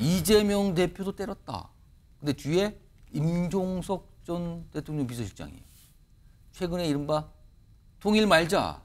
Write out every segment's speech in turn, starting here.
이재명 대표도 때렸다. 근데 뒤에 임종석 전 대통령 비서실장이 최근에 이른바 통일 말자,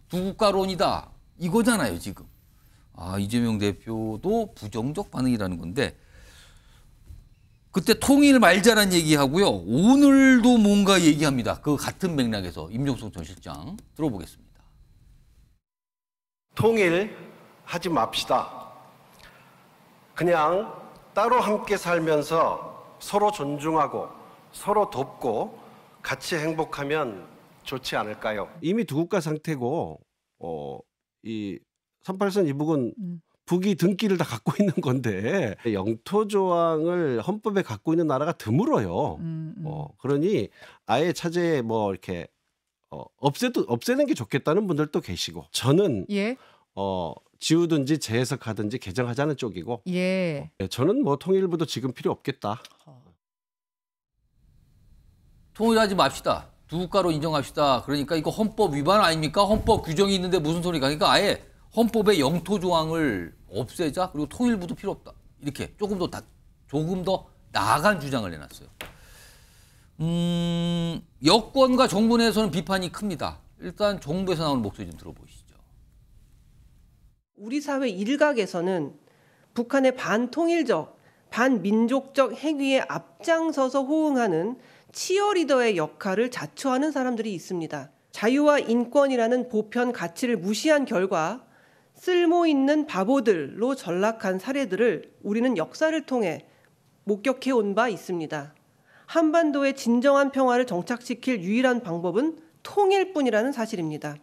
두국가론이다 이거잖아요 지금. 이재명 대표도 부정적 반응이라는 건데 그때 통일 말자란 얘기하고요. 오늘도 뭔가 얘기합니다. 그 같은 맥락에서 임종석 전 실장 들어보겠습니다. 통일하지 맙시다. 그냥 따로 함께 살면서 서로 존중하고 서로 돕고 같이 행복하면 좋지 않을까요? 이미 두 국가 상태고 이 38선 이북은 북이 등기를 다 갖고 있는 건데 영토 조항을 헌법에 갖고 있는 나라가 드물어요. 그러니 아예 차제에 뭐 이렇게 없애는 게 좋겠다는 분들도 계시고 저는 예? 지우든지 재해석하든지 개정하자는 쪽이고 예. 저는 뭐 통일부도 지금 필요 없겠다. 통일하지 맙시다. 두 국가로 인정합시다. 그러니까 이거 헌법 위반 아닙니까? 헌법 규정이 있는데 무슨 소리가. 그러니까 아예 헌법의 영토 조항을 없애자. 그리고 통일부도 필요 없다. 이렇게 조금 더 나아간 주장을 내놨어요. 여권과 정부 내에서는 비판이 큽니다. 일단 정부에서 나오는 목소리 좀 들어보시죠. 우리 사회 일각에서는 북한의 반통일적, 반민족적 행위에 앞장서서 호응하는 치어리더의 역할을 자처하는 사람들이 있습니다. 자유와 인권이라는 보편 가치를 무시한 결과 쓸모 있는 바보들로 전락한 사례들을 우리는 역사를 통해 목격해 온 바 있습니다. 한반도의 진정한 평화를 정착시킬 유일한 방법은 통일뿐이라는 사실입니다.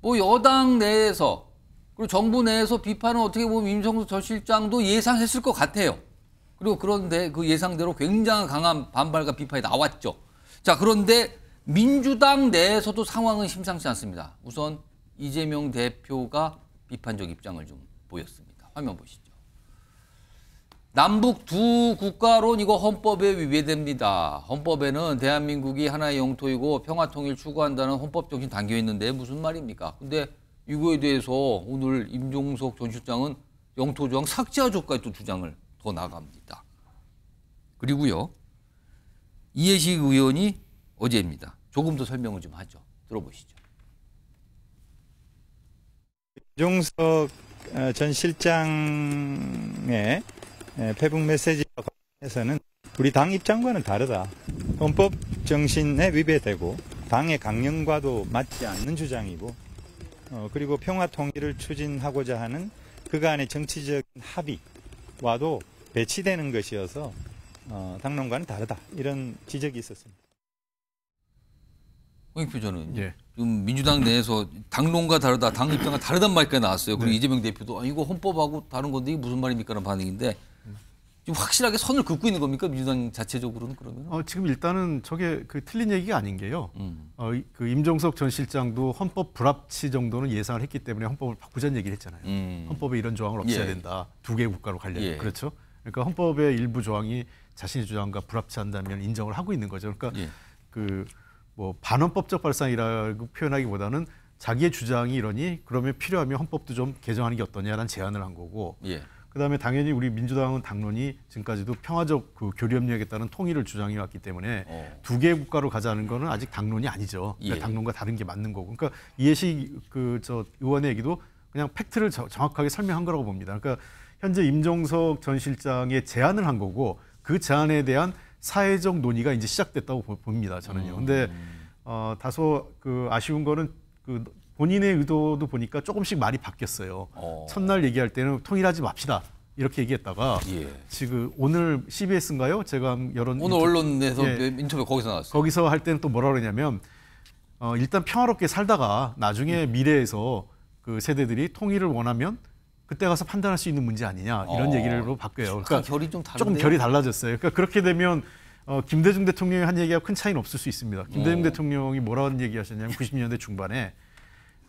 뭐 여당 내에서 그리고 정부 내에서 비판은 어떻게 보면 임종석 전 실장도 예상했을 것 같아요. 그리고 그런데 그 예상대로 굉장히 강한 반발과 비판이 나왔죠. 자, 그런데 민주당 내에서도 상황은 심상치 않습니다. 우선 이재명 대표가 비판적 입장을 좀 보였습니다. 화면 보시죠. 남북 두 국가론 이거 헌법에 위배됩니다. 헌법에는 대한민국이 하나의 영토이고 평화통일 추구한다는 헌법 정신 담겨 있는데 무슨 말입니까? 근데 이거에 대해서 오늘 임종석 전 실장은 영토 조항 삭제하죠까지 또 주장을 더 나갑니다. 그리고요. 이해식 의원이 어제입니다. 조금 더 설명을 좀 하죠. 들어보시죠. 임종석 전 실장의 페북 메시지와 관련해서는 우리 당 입장과는 다르다. 헌법 정신에 위배되고 당의 강령과도 맞지 않는 주장이고 그리고 평화 통일을 추진하고자 하는 그간의 정치적 합의와도 배치되는 것이어서 당론과는 다르다. 이런 지적이 있었습니다. 홍익표 저는 지금 민주당 내에서 당론과 다르다, 당 입장과 다르단 말까지 나왔어요. 그리고 이재명 대표도 이거 헌법하고 다른 건데 이게 무슨 말입니까? 라는 반응인데 지금 확실하게 선을 긋고 있는 겁니까? 민주당 자체적으로는 그러면? 지금 일단은 저게 틀린 얘기가 아닌 게요. 그 임종석 전 실장도 헌법 불합치 정도는 예상을 했기 때문에 헌법을 바꾸자는 얘기를 했잖아요. 헌법에 이런 조항을 없애야 된다. 두 개의 국가로 가려면. 그렇죠. 그러니까 헌법의 일부 조항이 자신의 주장과 불합치한다면 인정을 하고 있는 거죠. 그러니까 뭐 반헌법적 발상이라고 표현하기보다는 자기의 주장이 이러니 그러면 필요하면 헌법도 좀 개정하는 게 어떠냐라는 제안을 한 거고 그다음에 당연히 우리 민주당은 당론이 지금까지도 평화적 그 교류협력에 따른 통일을 주장해 왔기 때문에 두 개의 국가로 가자는 거는 아직 당론이 아니죠. 그러니까 당론과 다른 게 맞는 거고. 그러니까 이해식 의원의 얘기도 그냥 팩트를 정확하게 설명한 거라고 봅니다. 그러니까 현재 임종석 전 실장의 제안을 한 거고 그 제안에 대한 사회적 논의가 이제 시작됐다고 봅니다. 저는요. 근데 다소 아쉬운 거는 본인의 의도도 보니까 조금씩 말이 바뀌었어요. 첫날 얘기할 때는 통일하지 맙시다. 이렇게 얘기했다가 지금 오늘 CBS인가요? 제가 오늘 언론에서 인터뷰 거기서 나왔어요. 거기서 할 때는 또 뭐라 그러냐면 일단 평화롭게 살다가 나중에 미래에서 그 세대들이 통일을 원하면 그때 가서 판단할 수 있는 문제 아니냐 이런 얘기로 바뀌어요. 그러니까 결이 좀 조금 결이 달라졌어요. 그러니까 그렇게 되면 김대중 대통령이 한 얘기하고 큰 차이는 없을 수 있습니다. 김대중 대통령이 뭐라는 얘기 하셨냐면 90년대 중반에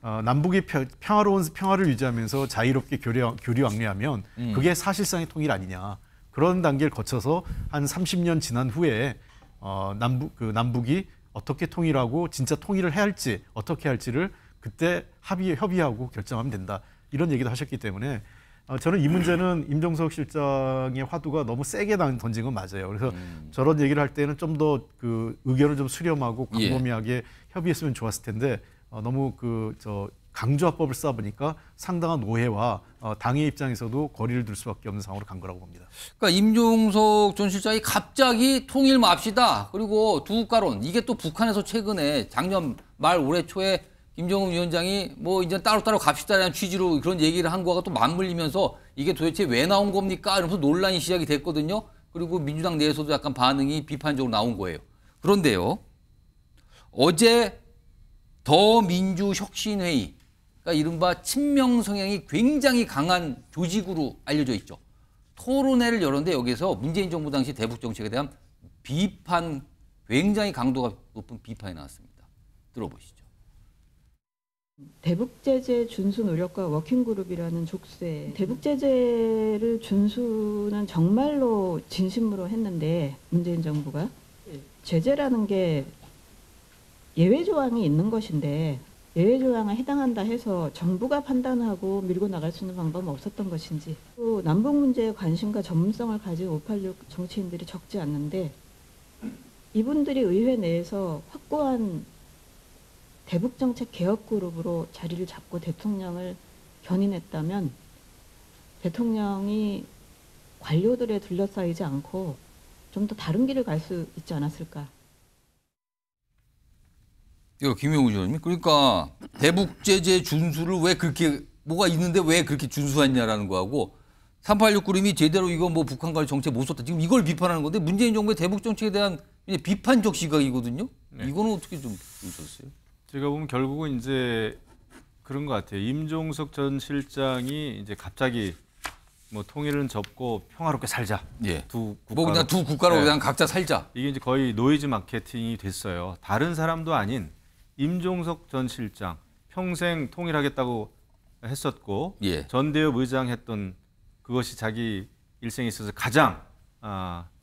남북이 평화로운 평화를 유지하면서 자유롭게 교류왕래하면 그게 사실상의 통일 아니냐. 그런 단계를 거쳐서 한 30년 지난 후에 남북이 어떻게 통일하고 진짜 통일을 해야 할지 어떻게 할지를 그때 협의하고 결정하면 된다. 이런 얘기도 하셨기 때문에 저는 이 문제는 임종석 실장의 화두가 너무 세게 던진 건 맞아요. 그래서 저런 얘기를 할 때는 좀 더 그 의견을 좀 수렴하고 광범위하게 협의했으면 좋았을 텐데 너무 강조화법을 써보니까 상당한 오해와 당의 입장에서도 거리를 둘 수밖에 없는 상황으로 간 거라고 봅니다. 그러니까 임종석 전 실장이 갑자기 통일 맙시다. 그리고 두 국가론. 이게 또 북한에서 최근에 작년 말 올해 초에 김정은 위원장이 뭐 이제 따로따로 갑시다라는 취지로 그런 얘기를 한 거가 또 맞물리면서 이게 도대체 왜 나온 겁니까? 이러면서 논란이 시작이 됐거든요. 그리고 민주당 내에서도 약간 반응이 비판적으로 나온 거예요. 그런데요. 어제 더민주혁신회의, 그러니까 이른바 친명 성향이 굉장히 강한 조직으로 알려져 있죠. 토론회를 열었는데 여기서 문재인 정부 당시 대북 정책에 대한 비판, 굉장히 강도가 높은 비판이 나왔습니다. 들어보시죠. 대북 제재 준수 노력과 워킹그룹이라는 족쇄. 대북 제재를 준수는 정말로 진심으로 했는데 문재인 정부가 제재라는 게 예외 조항이 있는 것인데 예외 조항에 해당한다 해서 정부가 판단하고 밀고 나갈 수 있는 방법은 없었던 것인지, 또 남북 문제에 관심과 전문성을 가진 586 정치인들이 적지 않는데 이분들이 의회 내에서 확고한 대북정책 개혁 그룹으로 자리를 잡고 대통령을 견인했다면 대통령이 관료들에 둘러싸이지 않고 좀 더 다른 길을 갈 수 있지 않았을까. 이거 김영우 의원님, 그러니까 대북 제재 준수를 왜 그렇게 뭐가 있는데 왜 그렇게 준수했냐라는 거하고 386 그림이 제대로 이거 뭐 북한과의 정책 못 썼다. 지금 이걸 비판하는 건데 문재인 정부의 대북 정책에 대한 비판적 시각이거든요. 네. 이거는 어떻게 좀 보셨어요? 제가 보면 결국은 이제 그런 것 같아요. 임종석 전 실장이 이제 갑자기 뭐 통일은 접고 평화롭게 살자. 예. 두 국가로. 뭐 그냥 두 국가로 네. 그냥 각자 살자. 이게 이제 거의 노이즈 마케팅이 됐어요. 다른 사람도 아닌 임종석 전 실장 평생 통일하겠다고 했었고 예. 전대협 의장 했던 그것이 자기 일생에 있어서 가장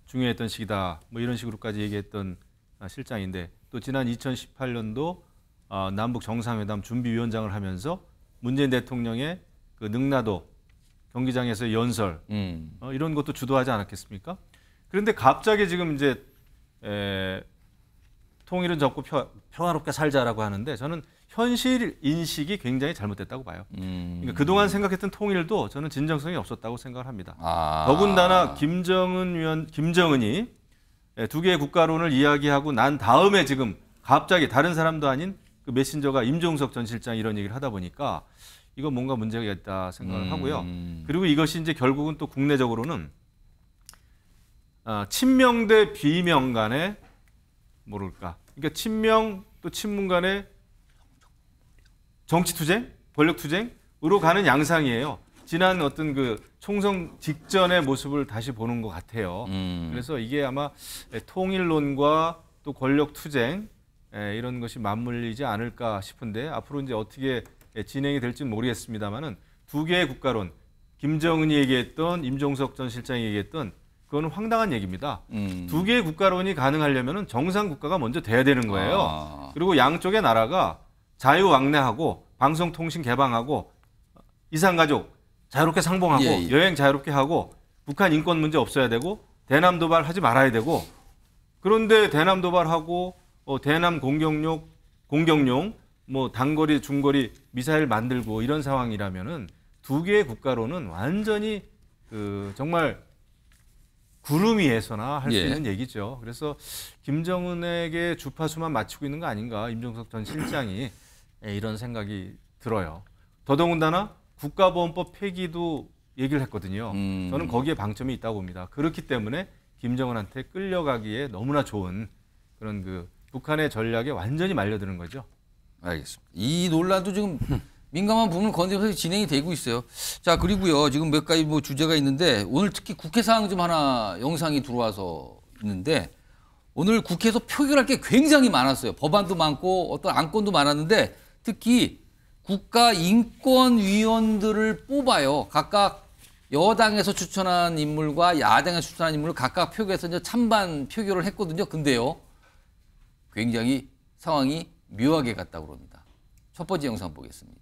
중요했던 시기다. 뭐 이런 식으로까지 얘기했던 실장인데 또 지난 2018년도 남북 정상회담 준비위원장을 하면서 문재인 대통령의 그 능라도 경기장에서 연설 이런 것도 주도하지 않았겠습니까? 그런데 갑자기 지금 이제 통일은 접고 평화롭게 살자라고 하는데 저는 현실 인식이 굉장히 잘못됐다고 봐요. 그러니까 그동안 생각했던 통일도 저는 진정성이 없었다고 생각을 합니다. 더군다나 김정은이 두 개의 국가론을 이야기하고 난 다음에 지금 갑자기 다른 사람도 아닌 그 메신저가 임종석 전 실장이 이런 얘기를 하다 보니까 이건 뭔가 문제가 있다 생각을 하고요. 그리고 이것이 이제 결국은 또 국내적으로는 친명 대 비명 간의 모를까. 그러니까 친명 또 친문 간의 정치 투쟁, 권력 투쟁으로 가는 양상이에요. 지난 어떤 그 총선 직전의 모습을 다시 보는 것 같아요. 그래서 이게 아마 통일론과 또 권력 투쟁 이런 것이 맞물리지 않을까 싶은데 앞으로 이제 어떻게 진행이 될지는 모르겠습니다만은 두 개의 국가론, 김정은이 얘기했던 임종석 전 실장이 얘기했던 그거는 황당한 얘기입니다. 두 개의 국가론이 가능하려면 정상 국가가 먼저 돼야 되는 거예요. 그리고 양쪽의 나라가 자유왕래하고 방송통신 개방하고 이산가족 자유롭게 상봉하고 여행 자유롭게 하고 북한 인권 문제 없어야 되고 대남 도발하지 말아야 되고 그런데 대남 도발하고 대남 공격용 뭐 단거리 중거리 미사일 만들고 이런 상황이라면은 두 개의 국가로는 완전히 그 정말 구름 위에서나 할 수 있는 얘기죠. 그래서 김정은에게 주파수만 맞추고 있는 거 아닌가 임종석 전 실장이 이런 생각이 들어요. 더더군다나 국가보안법 폐기도 얘기를 했거든요. 저는 거기에 방점이 있다고 봅니다. 그렇기 때문에 김정은한테 끌려가기에 너무나 좋은 그런 그 북한의 전략에 완전히 말려드는 거죠. 알겠습니다. 이 논란도 지금 민감한 부분을 건드려서 진행이 되고 있어요. 자, 그리고요. 지금 몇 가지 뭐 주제가 있는데 오늘 특히 국회 사항 좀 하나 영상이 들어와서 있는데 오늘 국회에서 표결할 게 굉장히 많았어요. 법안도 많고 어떤 안건도 많았는데 특히 국가인권위원들을 뽑아요. 각각 여당에서 추천한 인물과 야당에서 추천한 인물을 각각 표결해서 이제 찬반 표결을 했거든요. 근데요. 굉장히 상황이 묘하게 갔다고 합니다. 첫 번째 영상 보겠습니다.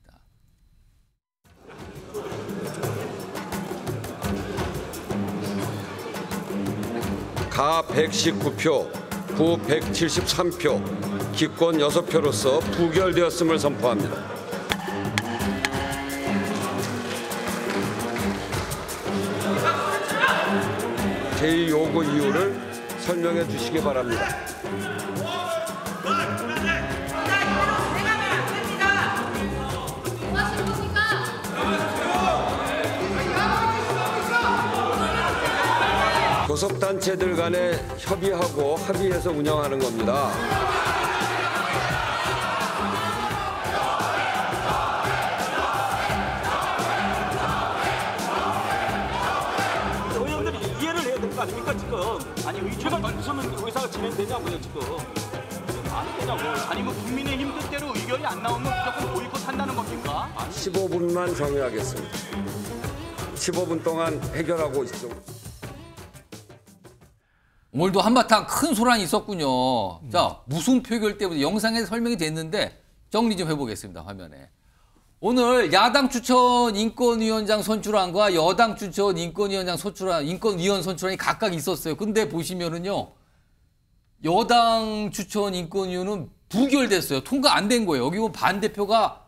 가 119표, 부 173표, 기권 6표로서 부결되었음을 선포합니다. 제2요구 이유를 설명해 주시기 바랍니다. 교섭단체들 간에 협의하고 합의해서 운영하는 겁니다. 의원들이 이해를 해야 될 거 아닙니까 지금? 아니 의회가 무슨 의사가 진행되냐고요 지금? 안 되냐고. 아니면 국민의힘 뜻대로 의견이 안 나오면 무조건 보이콧한다는 겁니까? 15분만 정의하겠습니다. 15분 동안 해결하고 있죠. 오늘도 한바탕 큰 소란이 있었군요. 자, 무슨 표결 때문에 영상에 설명이 됐는데 정리 좀 해보겠습니다. 화면에. 오늘 야당 추천 인권위원장 선출안과 여당 추천 인권위원장 선출안, 인권위원 선출안이 각각 있었어요. 근데 보시면은요, 여당 추천 인권위원은 부결됐어요. 통과 안 된 거예요. 여기 보면 반대표가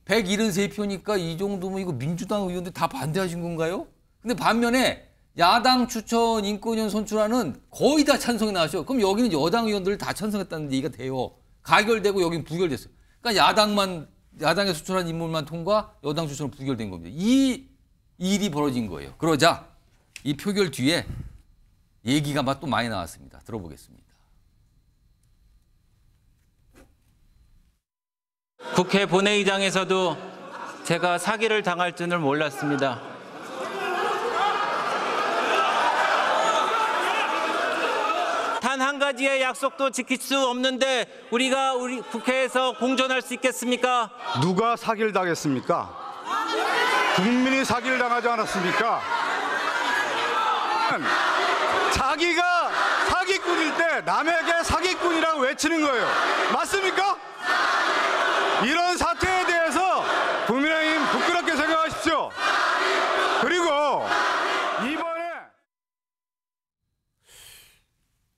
173표니까 이 정도면 이거 민주당 의원들 다 반대하신 건가요? 근데 반면에 야당 추천 인권위원 선출안은 거의 다 찬성이 나왔어요. 그럼 여기는 여당 의원들 다 찬성했다는 얘기가 돼요. 가결되고 여기는 부결됐어요. 그러니까 야당에 추천한 인물만 통과, 여당 추천은 부결된 겁니다. 이 일이 벌어진 거예요. 그러자 이 표결 뒤에 얘기가 또 많이 나왔습니다. 들어보겠습니다. 국회 본회의장에서도 제가 사기를 당할 줄은 몰랐습니다. 단 한 가지의 약속도 지킬 수 없는데 우리 국회에서 공존할 수 있겠습니까? 누가 사기를 당했습니까? 국민이 사기를 당하지 않았습니까? 자기가 사기꾼일 때 남에게 사기꾼이라고 외치는 거예요. 맞습니까? 이런 사태에 대해서 국민의힘 부끄럽게 생각하십시오. 그리고 이번에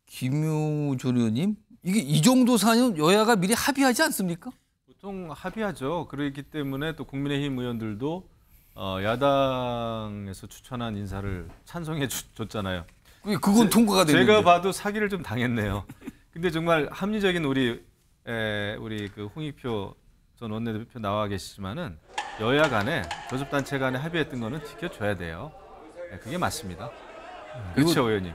김효 전 의원님, 이게 이 정도 사안 여야가 미리 합의하지 않습니까? 보통 합의하죠. 그렇기 때문에 또 국민의힘 의원들도 야당에서 추천한 인사를 찬성해 줬잖아요. 그건 통과가 됐는데. 제가 봐도 사기를 좀 당했네요. 근데 정말 합리적인 우리 그 홍익표 전 원내대표 나와 계시지만은 여야 간에 교섭단체 간에 합의했던 거는 지켜줘야 돼요. 네, 그게 맞습니다. 그렇죠, 의원님.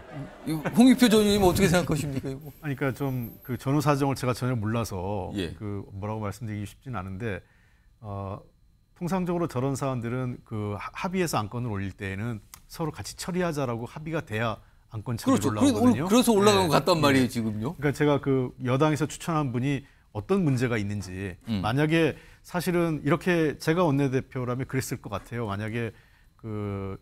홍익표 전 의원님 어떻게 생각하십니까, 이거? 아니, 그러니까 좀 그 전후 사정을 제가 전혀 몰라서 예. 그 뭐라고 말씀드리기 쉽진 않은데 통상적으로 저런 사안들은 그 합의해서 안건을 올릴 때에는 서로 같이 처리하자라고 합의가 돼야 안건 처리로 올라오거든요. 그래서 올라간 것 같단 말이에요, 네. 지금요. 그러니까 제가 그 여당에서 추천한 분이 어떤 문제가 있는지 만약에 사실은 이렇게 제가 원내대표라면 그랬을 것 같아요. 만약에 그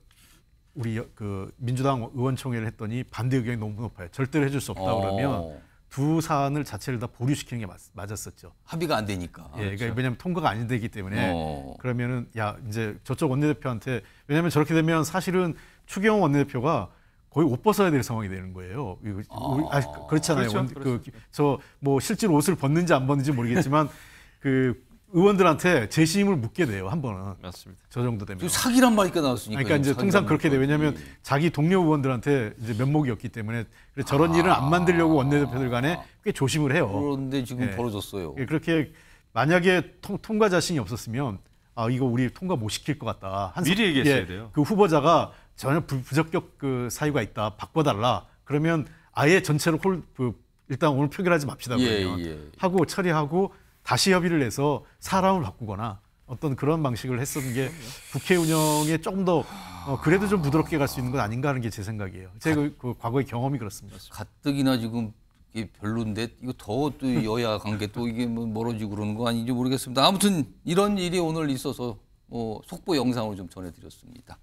우리 그 민주당 의원총회를 했더니 반대 의견이 너무 높아요. 절대로 해줄 수 없다 그러면 두 사안을 자체를 다 보류시키는 게 맞았었죠. 합의가 안 되니까. 예, 그러니까 왜냐하면 통과가 안 되기 때문에 그러면은 야 이제 저쪽 원내대표한테 왜냐하면 저렇게 되면 사실은 추경호 원내대표가 거의 옷 벗어야 될 상황이 되는 거예요. 그렇잖아요. 그렇죠. 저 뭐 실제로 옷을 벗는지 안 벗는지 모르겠지만 그 의원들한테 재심을 묻게 돼요. 한 번은. 맞습니다. 저 정도 되면. 사기란 말이니까 나왔으니까. 그러니까 이제 통상 그렇게 돼. 왜냐하면 자기 동료 의원들한테 이제 면목이 없기 때문에 저런 일을 안 만들려고 원내대표들 간에 꽤 조심을 해요. 그런데 지금 벌어졌어요. 그렇게 만약에 통과 자신이 없었으면 이거 우리 통과 못 시킬 것 같다. 미리 얘기했어야 돼요. 그 후보자가 전혀 부적격 그 사유가 있다. 바꿔달라. 그러면 아예 전체를 일단 오늘 표결하지 맙시다. 그러면 하고 처리하고 다시 협의를 해서 사람을 바꾸거나 어떤 그런 방식을 했었는 게 국회 운영에 조금 더 그래도 좀 부드럽게 갈 수 있는 건 아닌가 하는 게 제 생각이에요. 제가 그 과거의 경험이 그렇습니다. 가뜩이나 지금 이게 별론데 이거 더 또 여야 관계 또 이게 뭐 멀어지고 그러는 거 아닌지 모르겠습니다. 아무튼 이런 일이 오늘 있어서 속보 영상으로 좀 전해드렸습니다.